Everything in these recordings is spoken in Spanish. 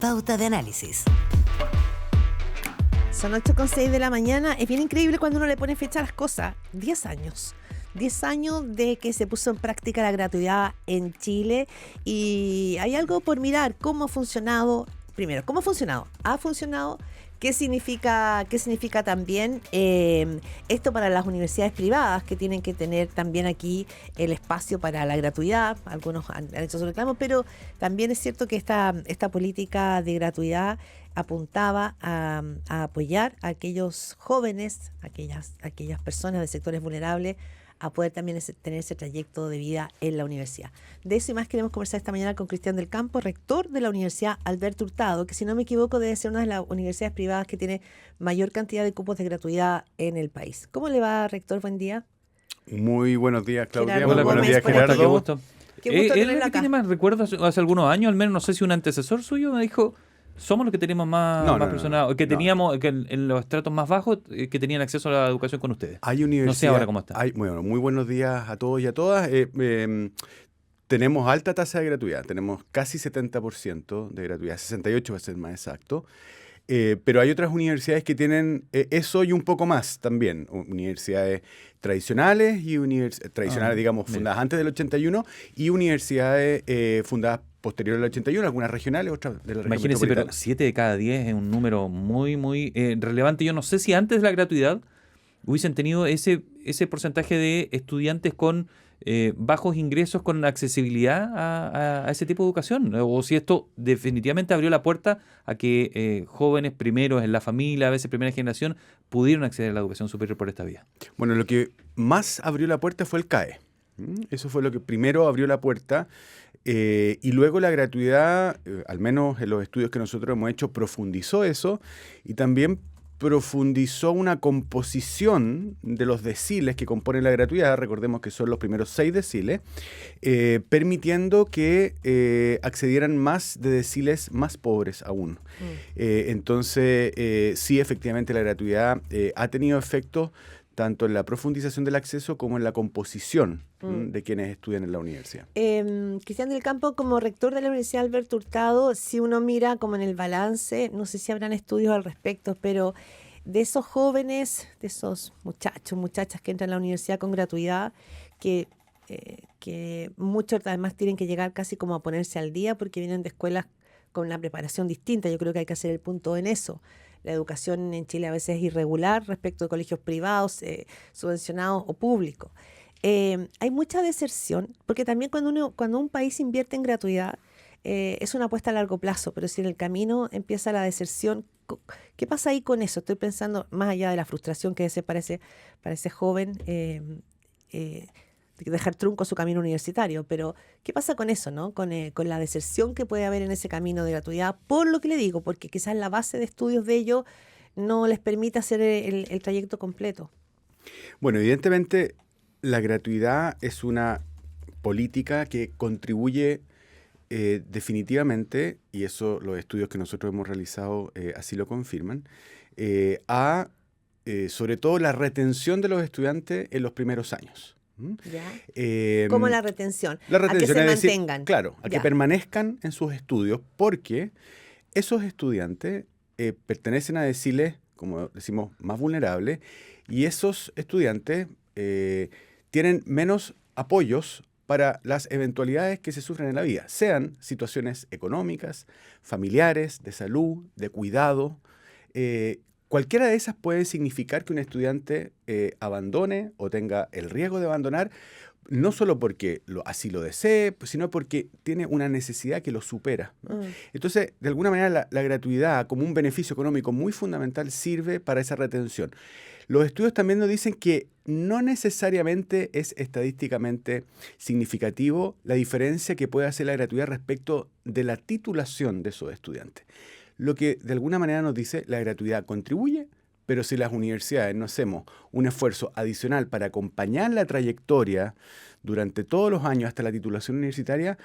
Pauta de análisis. Son 8:06 de la mañana. Es bien increíble cuando uno le pone fecha a las cosas. 10 años. 10 años de que se puso en práctica la gratuidad en Chile. Y hay algo por mirar. ¿Cómo ha funcionado? Primero, ¿cómo ha funcionado? ¿Ha funcionado? ¿Qué significa también esto para las universidades privadas que tienen que tener también aquí el espacio para la gratuidad? Algunos han hecho su reclamo, pero también es cierto que esta política de gratuidad apuntaba a apoyar a aquellos jóvenes, aquellas personas de sectores vulnerables, a poder también tener ese trayecto de vida en la universidad. De eso y más queremos conversar esta mañana con Cristian del Campo, rector de la Universidad Alberto Hurtado, que si no me equivoco debe ser una de las universidades privadas que tiene mayor cantidad de cupos de gratuidad en el país. ¿Cómo le va, rector? Buen día. Muy buenos días, Claudia. Gerardo Muy buenos días, Gómez, Gerardo. Qué gusto. Qué gusto Él tenerlo acá. tiene más recuerdos hace algunos años, al menos no sé si un antecesor suyo me dijo, somos los que tenemos más personas, que teníamos que en los estratos más bajos que tenían acceso a la educación con ustedes. Hay universidad, no sé ahora cómo está. Bueno, muy buenos días a todos y a todas. Tenemos alta tasa de gratuidad, tenemos casi 70% de gratuidad, 68 para ser más exacto. Pero hay otras universidades que tienen eso y un poco más también. Universidades tradicionales y fundadas antes del 81 y universidades fundadas posterior al 81, algunas regionales, otras de la región Imagínense, metropolitana. pero 7 de cada 10 es un número muy, muy relevante. Yo no sé si antes de la gratuidad hubiesen tenido ese porcentaje de estudiantes con bajos ingresos con accesibilidad a ese tipo de educación, o si esto definitivamente abrió la puerta a que jóvenes primeros en la familia, a veces primera generación, pudieron acceder a la educación superior por esta vía. Bueno, lo que más abrió la puerta fue el CAE. Eso fue lo que primero abrió la puerta. Y luego la gratuidad, al menos en los estudios que nosotros hemos hecho, profundizó eso y también profundizó una composición de los deciles que componen la gratuidad, recordemos que son los primeros 6 deciles, permitiendo que accedieran más de deciles más pobres aún. Entonces, sí, efectivamente la gratuidad ha tenido efectos tanto en la profundización del acceso como en la composición de quienes estudian en la universidad. Cristian del Campo, como rector de la Universidad Alberto Hurtado, si uno mira como en el balance, no sé si habrán estudios al respecto, pero de esos jóvenes, de esos muchachas que entran a la universidad con gratuidad, que muchos además tienen que llegar casi como a ponerse al día porque vienen de escuelas con una preparación distinta. Yo creo que hay que hacer el punto en eso. La educación en Chile a veces es irregular respecto de colegios privados, subvencionados o públicos. Hay mucha deserción, porque también cuando un país invierte en gratuidad, es una apuesta a largo plazo, pero si en el camino empieza la deserción, ¿qué pasa ahí con eso? Estoy pensando, más allá de la frustración que para ese joven, dejar trunco su camino universitario, pero ¿qué pasa con eso, no? Con la deserción que puede haber en ese camino de gratuidad, por lo que le digo, porque quizás la base de estudios de ellos no les permite hacer el trayecto completo. Bueno, evidentemente la gratuidad es una política que contribuye definitivamente, y eso los estudios que nosotros hemos realizado así lo confirman, a sobre todo la retención de los estudiantes en los primeros años. ¿Ya? ¿Cómo la retención? La retención a que se es decir, mantengan. claro, a que permanezcan en sus estudios, porque esos estudiantes pertenecen a deciles, como decimos, más vulnerables, y esos estudiantes tienen menos apoyos para las eventualidades que se sufren en la vida, sean situaciones económicas, familiares, de salud, de cuidado. Cualquiera de esas puede significar que un estudiante abandone o tenga el riesgo de abandonar, no solo porque así lo desee, sino porque tiene una necesidad que lo supera. Entonces, de alguna manera, la gratuidad como un beneficio económico muy fundamental sirve para esa retención. Los estudios también nos dicen que no necesariamente es estadísticamente significativo la diferencia que puede hacer la gratuidad respecto de la titulación de esos estudiantes. Lo que de alguna manera nos dice, la gratuidad contribuye, pero si las universidades no hacemos un esfuerzo adicional para acompañar la trayectoria durante todos los años hasta la titulación universitaria,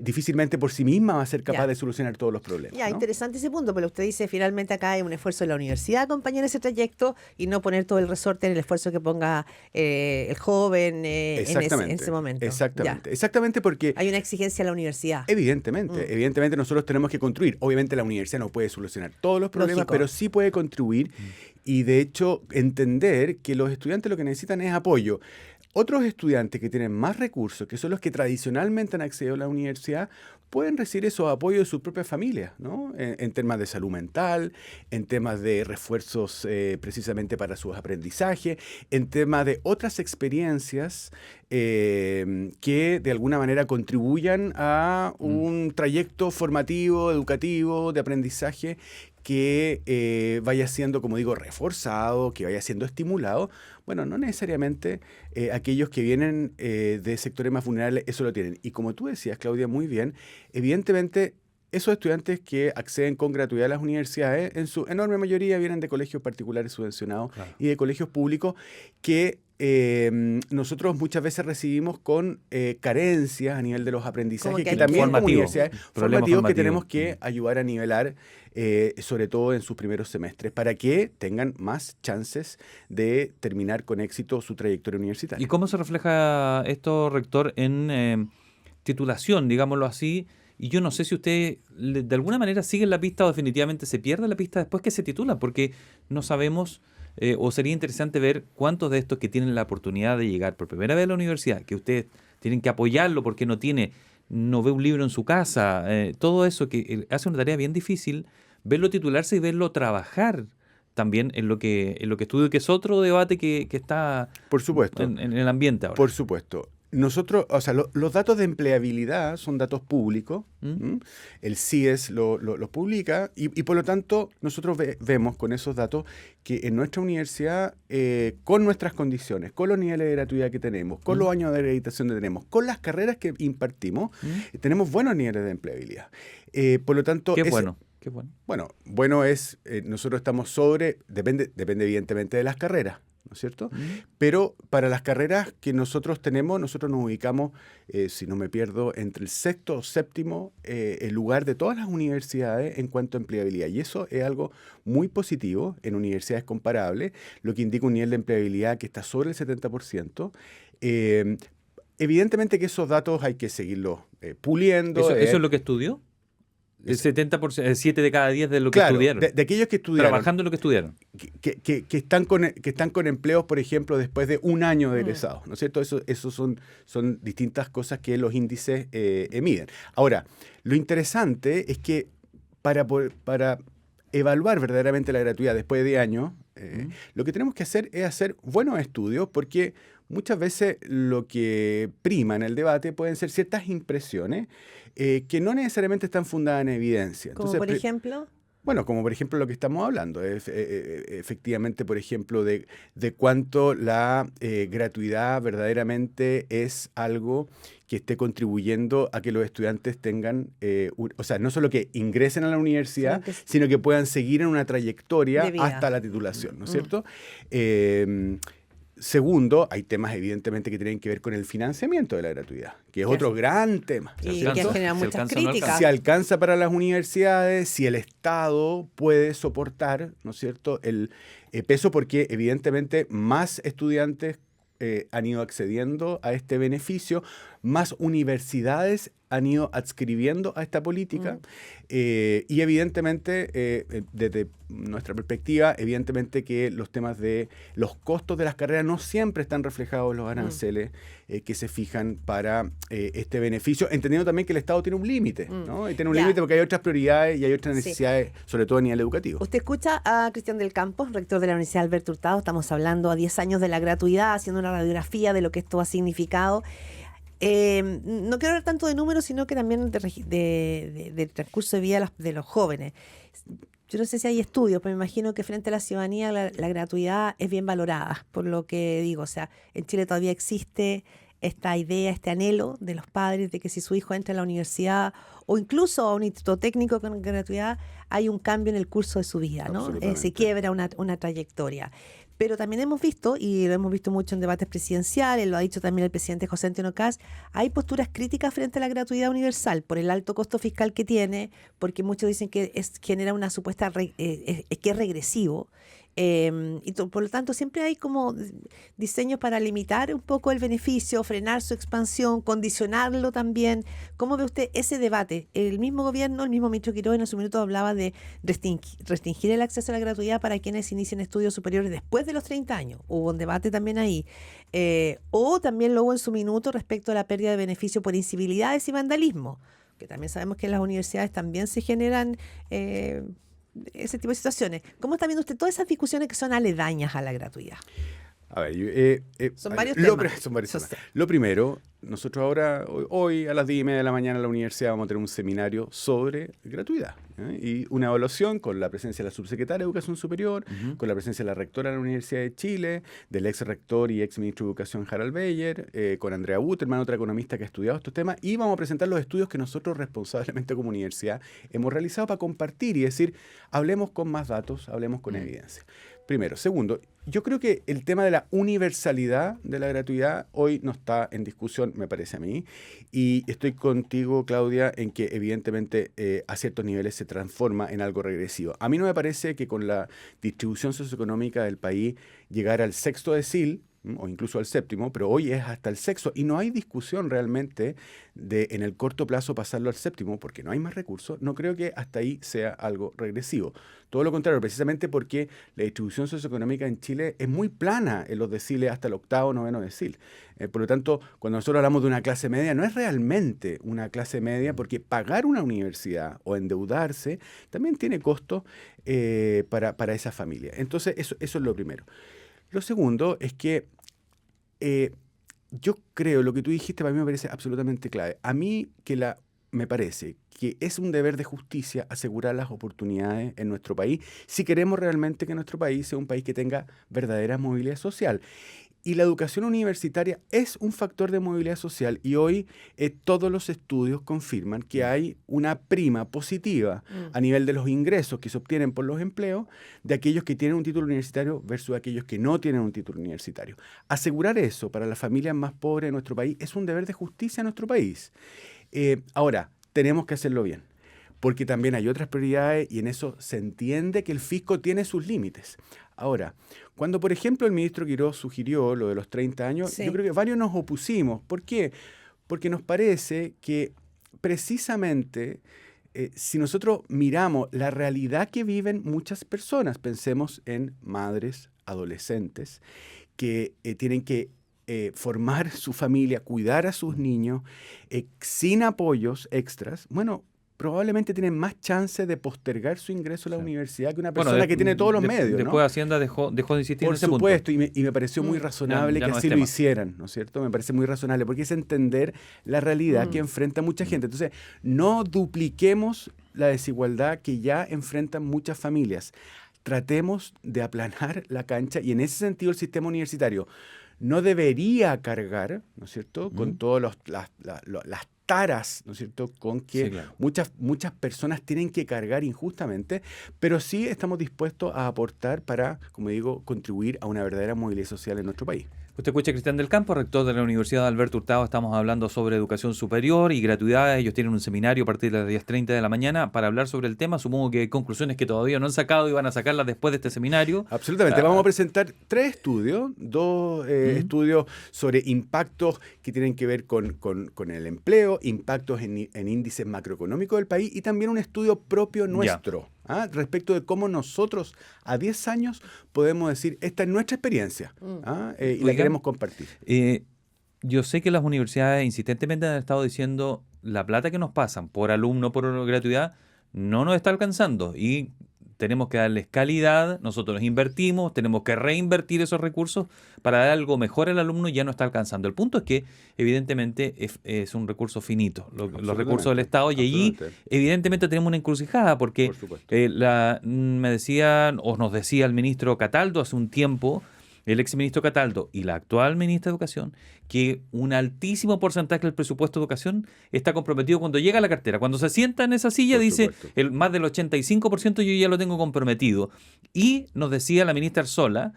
difícilmente por sí misma va a ser capaz de solucionar todos los problemas. Ya, ¿no? interesante ese punto, pero usted dice finalmente acá hay un esfuerzo de la universidad acompañar ese trayecto y no poner todo el resorte en el esfuerzo que ponga el joven en ese momento. Exactamente, porque hay una exigencia a la universidad. Evidentemente nosotros tenemos que construir. Obviamente la universidad no puede solucionar todos los problemas, Lógico. pero sí puede contribuir y de hecho entender que los estudiantes lo que necesitan es apoyo. Otros estudiantes que tienen más recursos, que son los que tradicionalmente han accedido a la universidad, pueden recibir esos apoyos de sus propias familias, ¿no? En temas de salud mental, en temas de refuerzos precisamente para sus aprendizajes, en temas de otras experiencias que de alguna manera contribuyan a un trayecto formativo, educativo, de aprendizaje que vaya siendo, como digo, reforzado, que vaya siendo estimulado. Bueno, no necesariamente aquellos que vienen de sectores más vulnerables eso lo tienen. Y como tú decías, Claudia, muy bien, evidentemente esos estudiantes que acceden con gratuidad a las universidades, en su enorme mayoría vienen de colegios particulares subvencionados y de colegios públicos que nosotros muchas veces recibimos con carencias a nivel de los aprendizajes que también como universidades formativos que tenemos que ayudar a nivelar, sobre todo en sus primeros semestres, para que tengan más chances de terminar con éxito su trayectoria universitaria. ¿Y cómo se refleja esto, rector, en titulación, digámoslo así? Y yo no sé si usted de alguna manera sigue la pista o definitivamente se pierde la pista después que se titula, porque no sabemos, o sería interesante ver cuántos de estos que tienen la oportunidad de llegar por primera vez a la universidad, que ustedes tienen que apoyarlo porque no ve un libro en su casa, todo eso que hace una tarea bien difícil, verlo titularse y verlo trabajar también en lo que estudio, que es otro debate que está por supuesto en el ambiente ahora. Por supuesto. Nosotros, o sea, los datos de empleabilidad son datos públicos. El CIES los publica y por lo tanto nosotros vemos con esos datos que en nuestra universidad, con nuestras condiciones, con los niveles de gratuidad que tenemos, con los años de acreditación que tenemos, con las carreras que impartimos, tenemos buenos niveles de empleabilidad. Por lo tanto, Qué bueno. Bueno es, nosotros estamos depende evidentemente de las carreras, ¿no es cierto? Pero para las carreras que nosotros tenemos, nosotros nos ubicamos, si no me pierdo, entre el sexto o séptimo el lugar de todas las universidades en cuanto a empleabilidad. Y eso es algo muy positivo en universidades comparables, lo que indica un nivel de empleabilidad que está sobre el 70%. Evidentemente que esos datos hay que seguirlos puliendo. ¿Eso es lo que estudió? El 70%, 7 de cada 10 de lo que estudiaron. De aquellos que estudiaron. Trabajando en lo que estudiaron. Que están con empleos, por ejemplo, después de un año de egresados, ¿no es cierto? Eso son distintas cosas que los índices miden. Ahora, lo interesante es que para evaluar verdaderamente la gratuidad después de 10 años, lo que tenemos que hacer es hacer buenos estudios, porque muchas veces lo que prima en el debate pueden ser ciertas impresiones que no necesariamente están fundadas en evidencia. Entonces, ¿como por ejemplo? Bueno, como por ejemplo lo que estamos hablando, efectivamente, por ejemplo, de cuánto la gratuidad verdaderamente es algo que esté contribuyendo a que los estudiantes tengan, o sea, no solo que ingresen a la universidad, sino que puedan seguir en una trayectoria hasta la titulación, ¿no es cierto? Segundo, hay temas evidentemente que tienen que ver con el financiamiento de la gratuidad, que es otro gran tema. Y que genera muchas críticas. Si alcanza para las universidades, si el Estado puede soportar, ¿no es cierto?, el peso, porque evidentemente más estudiantes han ido accediendo a este beneficio, más universidades han ido adscribiendo a esta política y evidentemente, desde nuestra perspectiva, evidentemente que los temas de los costos de las carreras no siempre están reflejados en los aranceles que se fijan para este beneficio, entendiendo también que el Estado tiene un límite, ¿no? Y tiene un límite porque hay otras prioridades y hay otras necesidades, sobre todo a nivel educativo. Usted escucha a Cristian del Campos, rector de la Universidad Alberto Hurtado. Estamos hablando a 10 años de la gratuidad, haciendo una radiografía de lo que esto ha significado. No quiero hablar tanto de números, sino que también del transcurso de vida de los jóvenes. Yo no sé si hay estudios, pero me imagino que frente a la ciudadanía la gratuidad es bien valorada, por lo que digo. O sea, en Chile todavía existe esta idea, este anhelo de los padres de que si su hijo entra a la universidad o incluso a un instituto técnico con gratuidad, hay un cambio en el curso de su vida, ¿no? Se quiebra una trayectoria. Pero también hemos visto, y lo hemos visto mucho en debates presidenciales, lo ha dicho también el presidente José Antonio Kast, hay posturas críticas frente a la gratuidad universal por el alto costo fiscal que tiene, porque muchos dicen que genera una supuesta que es regresivo. Por lo tanto, siempre hay como diseños para limitar un poco el beneficio, frenar su expansión, condicionarlo también. ¿Cómo ve usted ese debate? El mismo gobierno, el mismo ministro Quiroga en su minuto hablaba de restringir el acceso a la gratuidad para quienes inicien estudios superiores después de los 30 años. Hubo un debate también ahí. O también lo hubo en su minuto respecto a la pérdida de beneficio por incivilidades y vandalismo, que también sabemos que en las universidades también se generan ese tipo de situaciones. ¿Cómo está viendo usted todas esas discusiones que son aledañas a la gratuidad? A ver, son varios temas. Son varios temas. Lo primero, nosotros ahora, hoy a las 10:30 de la mañana en la universidad vamos a tener un seminario sobre gratuidad, y una evaluación con la presencia de la subsecretaria de Educación Superior, con la presencia de la rectora de la Universidad de Chile, del ex rector y ex ministro de Educación Harald Beyer, con Andrea Buterman, otra economista que ha estudiado estos temas, y vamos a presentar los estudios que nosotros responsablemente como universidad hemos realizado para compartir y decir, hablemos con más datos, hablemos con evidencia. Primero. Segundo, yo creo que el tema de la universalidad de la gratuidad hoy no está en discusión, me parece a mí, y estoy contigo, Claudia, en que evidentemente a ciertos niveles se transforma en algo regresivo. A mí no me parece que con la distribución socioeconómica del país llegar al sexto decil, o incluso al séptimo, pero hoy es hasta el sexto, y no hay discusión realmente de en el corto plazo pasarlo al séptimo, porque no hay más recursos. No creo que hasta ahí sea algo regresivo. Todo lo contrario, precisamente porque la distribución socioeconómica en Chile es muy plana en los deciles hasta el octavo, noveno decil. Por lo tanto, cuando nosotros hablamos de una clase media, no es realmente una clase media, porque pagar una universidad o endeudarse también tiene costos para esa familia. Entonces, eso es lo primero. Lo segundo es que yo creo, lo que tú dijiste para mí me parece absolutamente clave. A mí me parece que es un deber de justicia asegurar las oportunidades en nuestro país si queremos realmente que nuestro país sea un país que tenga verdadera movilidad social. Y la educación universitaria es un factor de movilidad social, y hoy todos los estudios confirman que hay una prima positiva a nivel de los ingresos que se obtienen por los empleos de aquellos que tienen un título universitario versus aquellos que no tienen un título universitario. Asegurar eso para las familias más pobres de nuestro país es un deber de justicia en nuestro país. Ahora, tenemos que hacerlo bien, porque también hay otras prioridades y en eso se entiende que el fisco tiene sus límites. Ahora, cuando, por ejemplo, el ministro Quiroga sugirió lo de los 30 años, sí, yo creo que varios nos opusimos. ¿Por qué? Porque nos parece que precisamente si nosotros miramos la realidad que viven muchas personas, pensemos en madres, adolescentes, que tienen que formar su familia, cuidar a sus niños, sin apoyos extras, bueno, probablemente tienen más chance de postergar su ingreso a la universidad que una persona que tiene todos los medios, después ¿no? Hacienda dejó de insistir en ese punto. Por supuesto, punto. Y me pareció muy razonable ya que no así es lo tema. hicieran, ¿no es cierto? Me parece muy razonable, porque es entender la realidad que enfrenta mucha gente. Entonces, no dupliquemos la desigualdad que ya enfrentan muchas familias. Tratemos de aplanar la cancha, y en ese sentido el sistema universitario no debería cargar, ¿no es cierto?, con todas las taras, ¿no es cierto?, con que muchas personas tienen que cargar injustamente, pero sí estamos dispuestos a aportar para, como digo, contribuir a una verdadera movilidad social en nuestro país. Usted escucha a Cristian del Campo, rector de la Universidad Alberto Hurtado. Estamos hablando sobre educación superior y gratuidad. Ellos tienen un seminario a partir de las 10:30 de la mañana para hablar sobre el tema. Supongo que hay conclusiones que todavía no han sacado y van a sacarlas después de este seminario. Absolutamente. Vamos a presentar 3 estudios, 2 estudios sobre impactos que tienen que ver con el empleo, impactos en índices macroeconómicos del país, y también un estudio propio nuestro. Respecto de cómo nosotros a 10 años podemos decir, esta es nuestra experiencia, y la queremos compartir. Yo sé que las universidades insistentemente han estado diciendo la plata que nos pasan por alumno, por gratuidad, no nos está alcanzando y tenemos que darles calidad, nosotros invertimos, tenemos que reinvertir esos recursos para dar algo mejor al alumno, y ya no está alcanzando. El punto es que evidentemente es un recurso finito, los recursos del Estado, y allí evidentemente tenemos una encrucijada, porque me decían, o nos decía el ministro Cataldo hace un tiempo, el exministro Cataldo y la actual ministra de Educación, que un altísimo porcentaje del presupuesto de educación está comprometido cuando llega a la cartera. Cuando se sienta en esa silla, dice, más del 85% yo ya lo tengo comprometido. Y nos decía la ministra Arzola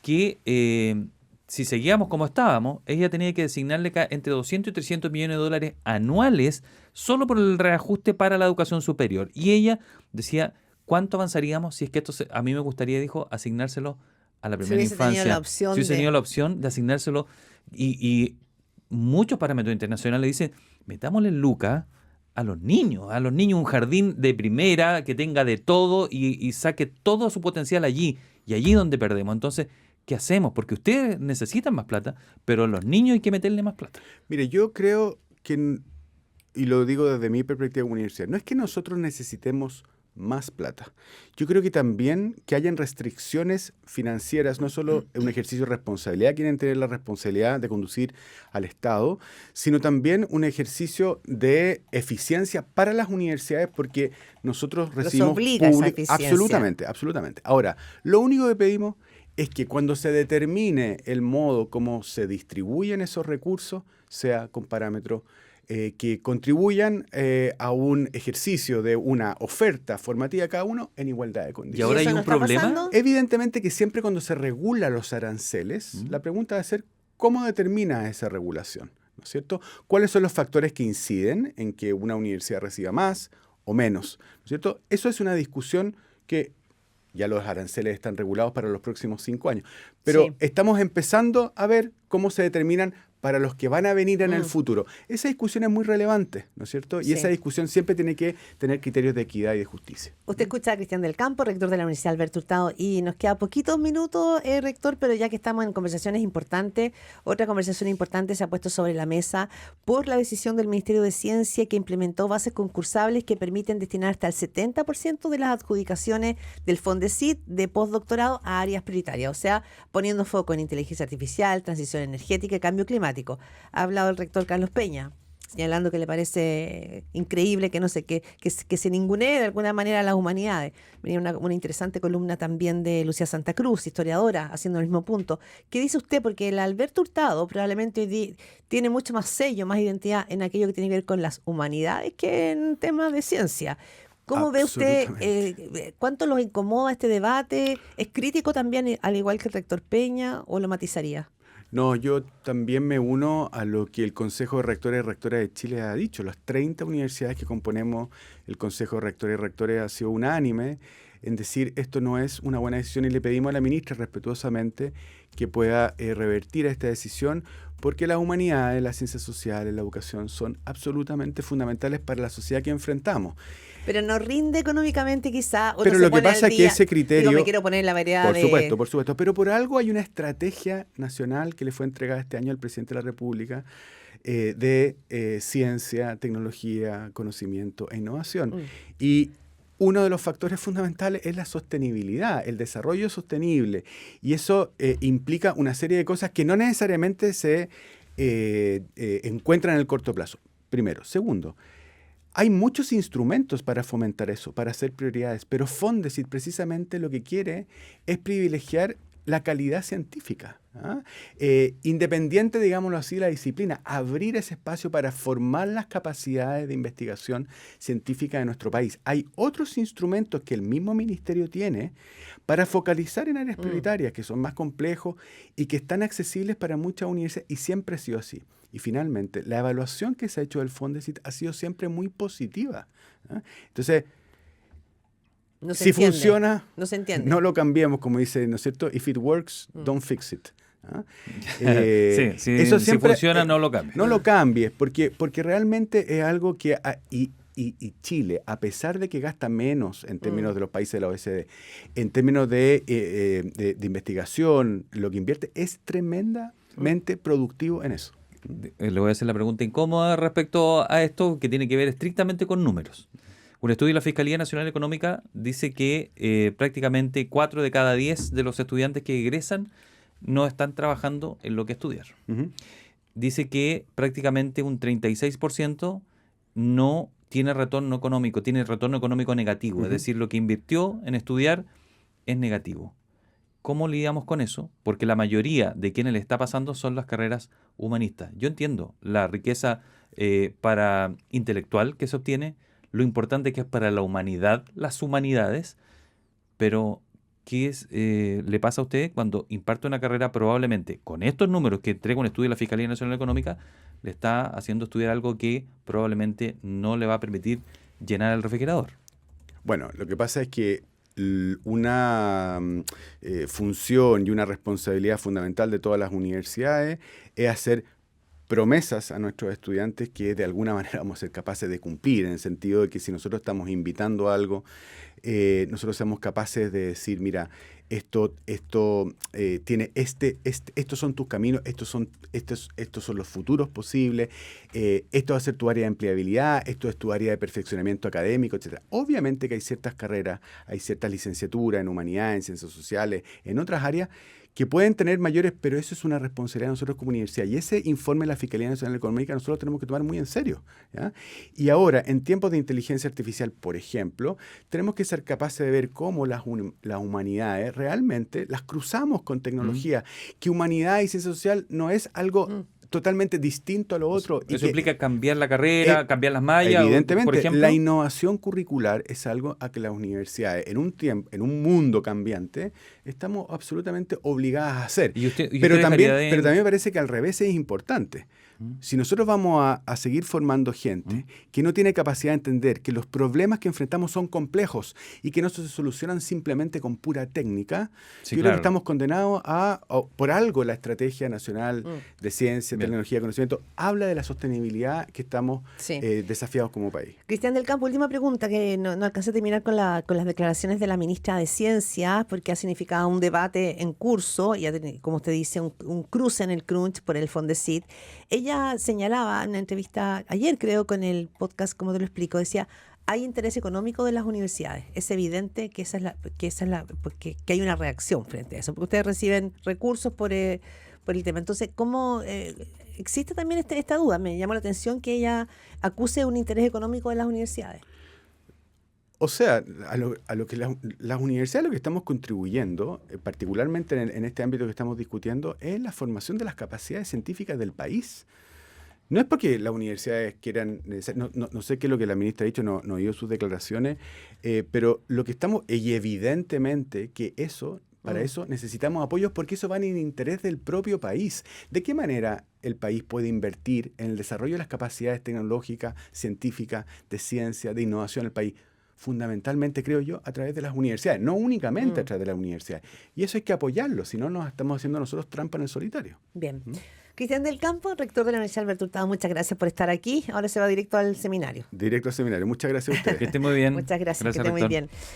que si seguíamos como estábamos, ella tenía que designarle entre 200 y 300 millones de dólares anuales solo por el reajuste para la educación superior. Y ella decía, ¿cuánto avanzaríamos si es que a mí me gustaría, dijo, asignárselo a la primera infancia? Si hubiese tenido la opción de asignárselo. Y muchos parámetros internacionales dicen, metámosle lucas a los niños un jardín de primera que tenga de todo y saque todo su potencial allí. Y allí donde perdemos. Entonces, ¿qué hacemos? Porque ustedes necesitan más plata, pero a los niños hay que meterle más plata. Mire, yo creo que, y lo digo desde mi perspectiva como universidad, no es que nosotros necesitemos más plata. Yo creo que también que hayan restricciones financieras, no solo un ejercicio de responsabilidad, quieren tener la responsabilidad de conducir al Estado, sino también un ejercicio de eficiencia para las universidades, porque nosotros recibimos obliga esa eficiencia. Absolutamente, absolutamente. Ahora, lo único que pedimos es que cuando se determine el modo como se distribuyen esos recursos, sea con parámetros que contribuyan a un ejercicio de una oferta formativa a cada uno en igualdad de condiciones. ¿Y ahora hay un problema? Pasando? Evidentemente que siempre cuando se regula los aranceles, la pregunta va a ser ¿cómo determina esa regulación? ¿No es cierto? ¿Cuáles son los factores que inciden en que una universidad reciba más o menos? ¿No es cierto? Eso es una discusión que ya los aranceles están regulados para los próximos 5 años. Pero estamos empezando a ver cómo se determinan para los que van a venir en el futuro. Esa discusión es muy relevante, ¿no es cierto? Y esa discusión siempre tiene que tener criterios de equidad y de justicia. Usted escucha a Cristian del Campo, rector de la Universidad Alberto Hurtado, y nos queda poquitos minutos, rector, pero ya que estamos en conversaciones importantes, otra conversación importante se ha puesto sobre la mesa por la decisión del Ministerio de Ciencia que implementó bases concursables que permiten destinar hasta el 70% de las adjudicaciones del Fondesit de postdoctorado a áreas prioritarias, o sea, poniendo foco en inteligencia artificial, transición energética y cambio climático. Ha hablado el rector Carlos Peña, señalando que le parece increíble que no sé que se ningunee de alguna manera a las humanidades. Venía una interesante columna también de Lucía Santa Cruz, historiadora, haciendo el mismo punto. ¿Qué dice usted? Porque el Alberto Hurtado probablemente tiene mucho más sello, más identidad en aquello que tiene que ver con las humanidades que en temas de ciencia. ¿Cómo ve usted, cuánto los incomoda este debate? ¿Es crítico también, al igual que el rector Peña, o lo matizaría? No, yo también me uno a lo que el Consejo de Rectores y Rectoras de Chile ha dicho. Las 30 universidades que componemos el Consejo de Rectores y Rectores ha sido unánime en decir esto no es una buena decisión y le pedimos a la ministra respetuosamente que pueda revertir esta decisión porque las humanidades, las ciencias sociales, la educación son absolutamente fundamentales para la sociedad que enfrentamos. Pero no rinde económicamente quizá. Pero lo que pasa es que ese criterio... Digo, me quiero poner en la vereda Por supuesto. Pero por algo hay una estrategia nacional que le fue entregada este año al presidente de la República de ciencia, tecnología, conocimiento e innovación. Y uno de los factores fundamentales es la sostenibilidad, el desarrollo sostenible. Y eso implica una serie de cosas que no necesariamente se encuentran en el corto plazo. Primero. Segundo, hay muchos instrumentos para fomentar eso, para hacer prioridades, pero Fondesit precisamente lo que quiere es privilegiar la calidad científica, ¿ah? Independiente, digámoslo así, de la disciplina, abrir ese espacio para formar las capacidades de investigación científica de nuestro país. Hay otros instrumentos que el mismo ministerio tiene para focalizar en áreas prioritarias que son más complejos y que están accesibles para muchas universidades y siempre ha sido así. Y finalmente, la evaluación que se ha hecho del Fondesit ha sido siempre muy positiva, ¿ah? Entonces, si funciona, no lo cambiemos, como dice, ¿no es cierto? If it works, don't fix it. ¿Ah? Eso siempre, si funciona, no lo cambies. No lo cambies, porque realmente es algo que... Y Chile, a pesar de que gasta menos en términos de los países de la OECD, en términos de investigación, lo que invierte es tremendamente productivo en eso. Le voy a hacer la pregunta incómoda respecto a esto, que tiene que ver estrictamente con números. Un estudio de la Fiscalía Nacional Económica dice que prácticamente 4 de cada 10 de los estudiantes que egresan no están trabajando en lo que estudiaron. Dice que prácticamente un 36% no tiene retorno económico negativo, es decir, lo que invirtió en estudiar es negativo. ¿Cómo lidiamos con eso? Porque la mayoría de quienes le está pasando son las carreras humanistas. Yo entiendo la riqueza para intelectual que se obtiene, lo importante que es para la humanidad, las humanidades, pero ¿qué le pasa a usted cuando imparte una carrera probablemente con estos números que entrega un estudio de la Fiscalía Nacional Económica, le está haciendo estudiar algo que probablemente no le va a permitir llenar el refrigerador? Bueno, lo que pasa es que una función y una responsabilidad fundamental de todas las universidades es hacer promesas a nuestros estudiantes que de alguna manera vamos a ser capaces de cumplir, en el sentido de que si nosotros estamos invitando a algo, nosotros seamos capaces de decir, mira, esto tiene estos son tus caminos, estos son los futuros posibles, esto va a ser tu área de empleabilidad, esto es tu área de perfeccionamiento académico, etc. Obviamente que hay ciertas carreras, hay ciertas licenciaturas en humanidades, en ciencias sociales, en otras áreas, que pueden tener mayores, pero eso es una responsabilidad de nosotros como universidad. Y ese informe de la Fiscalía Nacional Económica nosotros lo tenemos que tomar muy en serio, ¿ya? Y ahora, en tiempos de inteligencia artificial, por ejemplo, tenemos que ser capaces de ver cómo las humanidades realmente las cruzamos con tecnología, que humanidad y ciencia social no es algo totalmente distinto a lo otro. Eso implica cambiar la carrera, cambiar las mallas. Evidentemente, por ejemplo, la innovación curricular es algo a que las universidades, en un mundo cambiante, estamos absolutamente obligadas a hacer. Pero también me parece que al revés es importante. Si nosotros vamos a seguir formando gente que no tiene capacidad de entender que los problemas que enfrentamos son complejos y que no se solucionan simplemente con pura técnica, yo creo que estamos condenados por algo la Estrategia Nacional de Ciencia, Tecnología y Conocimiento habla de la sostenibilidad que estamos desafiados como país. Cristian del Campo, última pregunta, que no alcancé a terminar con las declaraciones de la ministra de Ciencia, porque ha significado un debate en curso, y como usted dice, un cruce en el crunch por el Fondesit. Ella señalaba en una entrevista ayer, creo, con el podcast, como te lo explico, decía, hay interés económico de las universidades. Es evidente que que hay una reacción frente a eso, porque ustedes reciben recursos por el tema. Entonces, ¿cómo existe también esta duda? Me llamó la atención que ella acuse un interés económico de las universidades. O sea, a lo que las universidades, lo que estamos contribuyendo, particularmente en este ámbito que estamos discutiendo, es la formación de las capacidades científicas del país. No es porque las universidades quieran, no sé qué es lo que la ministra ha dicho, no he oído sus declaraciones, pero lo que estamos, y evidentemente que para eso necesitamos apoyos, porque eso va en el interés del propio país. ¿De qué manera el país puede invertir en el desarrollo de las capacidades tecnológicas, científicas, de ciencia, de innovación en el país? Fundamentalmente, creo yo, a través de las universidades, no únicamente a través de las universidades. Y eso hay que apoyarlo, si no nos estamos haciendo nosotros trampa en el solitario. Bien. Cristian del Campo, rector de la Universidad Alberto Hurtado, muchas gracias por estar aquí. Ahora se va directo al seminario. Directo al seminario. Muchas gracias a ustedes. Que esté muy bien. Muchas gracias, que esté muy bien.